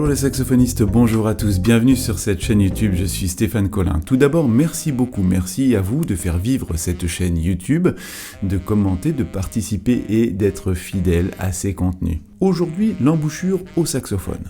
les saxophonistes, bonjour à tous, bienvenue sur cette chaîne YouTube, je suis Stéphane Collin. Tout d'abord, merci beaucoup, merci à vous de faire vivre cette chaîne YouTube, de commenter, de participer et d'être fidèle à ces contenus. Aujourd'hui, l'embouchure au saxophone.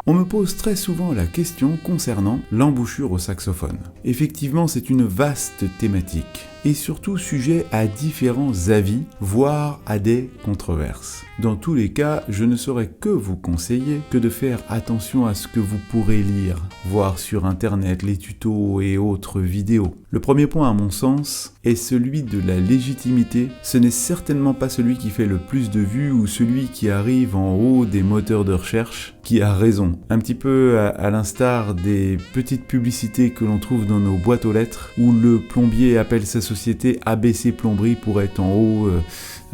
On me pose très souvent la question concernant l'embouchure au saxophone. Effectivement, c'est une vaste thématique et surtout sujet à différents avis, voire à des controverses. Dans tous les cas, je ne saurais que vous conseiller que de faire attention à ce que vous pourrez lire, voir sur internet les tutos et autres vidéos. Le premier point à mon sens est celui de la légitimité. Ce n'est certainement pas celui qui fait le plus de vues ou celui qui arrive en haut des moteurs de recherche qui a raison. Un petit peu à l'instar des petites publicités que l'on trouve dans nos boîtes aux lettres où le plombier appelle sa société ABC Plomberie pour être en haut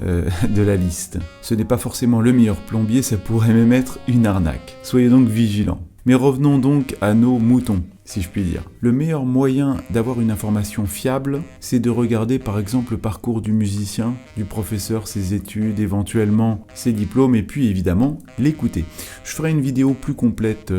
de la liste. Ce n'est pas forcément le meilleur plombier, ça pourrait même être une arnaque. Soyez donc vigilants. Mais revenons donc à nos moutons, si je puis dire. Le meilleur moyen d'avoir une information fiable, c'est de regarder par exemple le parcours du musicien, du professeur, ses études, éventuellement ses diplômes, et puis évidemment l'écouter. Je ferai une vidéo plus complète,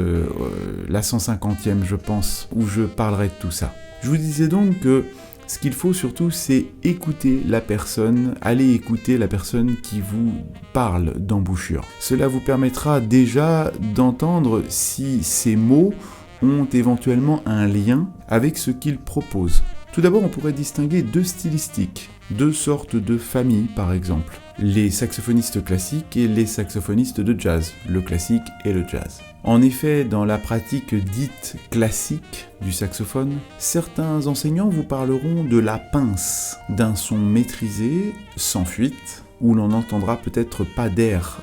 la 150e je pense, où je parlerai de tout ça. Je vous disais donc que ce qu'il faut surtout, c'est écouter la personne, aller écouter la personne qui vous parle d'embouchure. Cela vous permettra déjà d'entendre si ces mots ont éventuellement un lien avec ce qu'il propose. Tout d'abord, on pourrait distinguer deux stylistiques, deux sortes de familles par exemple. Les saxophonistes classiques et les saxophonistes de jazz, le classique et le jazz. En effet, dans la pratique dite classique du saxophone, certains enseignants vous parleront de la pince, d'un son maîtrisé, sans fuite, où l'on n'entendra peut-être pas d'air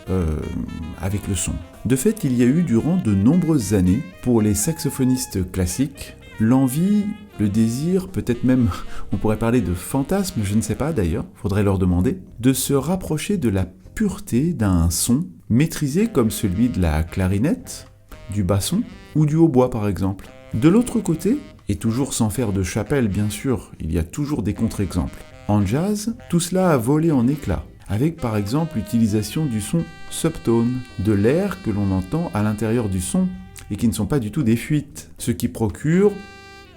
avec le son. De fait, il y a eu durant de nombreuses années, pour les saxophonistes classiques, l'envie, le désir, peut-être même on pourrait parler de fantasme, je ne sais pas d'ailleurs, faudrait leur demander, de se rapprocher de la pureté d'un son maîtrisé comme celui de la clarinette, du basson ou du hautbois par exemple. De l'autre côté, et toujours sans faire de chapelle bien sûr, il y a toujours des contre-exemples. En jazz, tout cela a volé en éclats, avec par exemple l'utilisation du son subtone, de l'air que l'on entend à l'intérieur du son et qui ne sont pas du tout des fuites, ce qui procure,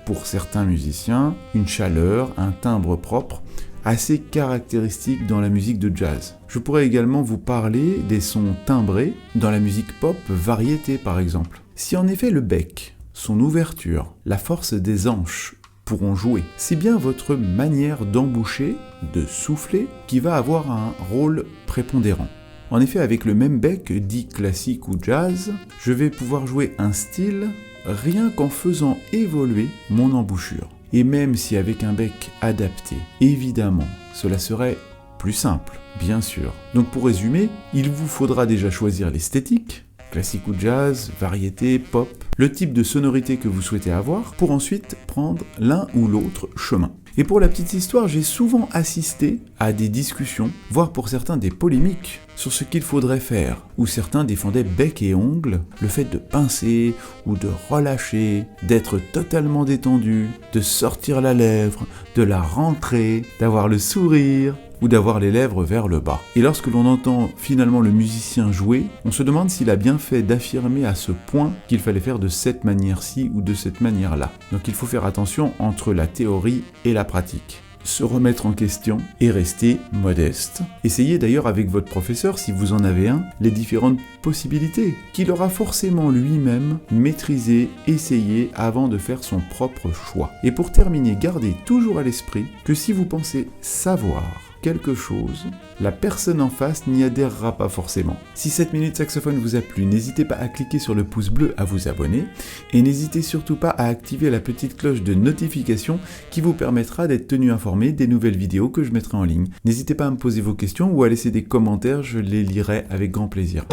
pour certains musiciens, une chaleur, un timbre propre, assez caractéristique dans la musique de jazz. Je pourrais également vous parler des sons timbrés dans la musique pop variété par exemple. Si en effet le bec, son ouverture, la force des hanches pourront jouer, c'est bien votre manière d'emboucher, de souffler, qui va avoir un rôle prépondérant. En effet, avec le même bec dit classique ou jazz, je vais pouvoir jouer un style rien qu'en faisant évoluer mon embouchure. Et même si avec un bec adapté, évidemment, cela serait plus simple, bien sûr. Donc pour résumer, il vous faudra déjà choisir l'esthétique, classique ou jazz, variété, pop, le type de sonorité que vous souhaitez avoir, pour ensuite prendre l'un ou l'autre chemin. Et pour la petite histoire, j'ai souvent assisté à des discussions, voire pour certains des polémiques, sur ce qu'il faudrait faire, où certains défendaient bec et ongles, le fait de pincer ou de relâcher, d'être totalement détendu, de sortir la lèvre, de la rentrer, d'avoir le sourire, ou d'avoir les lèvres vers le bas. Et lorsque l'on entend finalement le musicien jouer, on se demande s'il a bien fait d'affirmer à ce point qu'il fallait faire de cette manière-ci ou de cette manière-là. Donc il faut faire attention entre la théorie et la pratique. Se remettre en question et rester modeste. Essayez d'ailleurs avec votre professeur, si vous en avez un, les différentes possibilités qu'il aura forcément lui-même maîtrisé, essayé avant de faire son propre choix. Et pour terminer, gardez toujours à l'esprit que si vous pensez savoir quelque chose, la personne en face n'y adhérera pas forcément. Si cette minute saxophone vous a plu, n'hésitez pas à cliquer sur le pouce bleu à vous abonner et n'hésitez surtout pas à activer la petite cloche de notification qui vous permettra d'être tenu informé des nouvelles vidéos que je mettrai en ligne. N'hésitez pas à me poser vos questions ou à laisser des commentaires, je les lirai avec grand plaisir.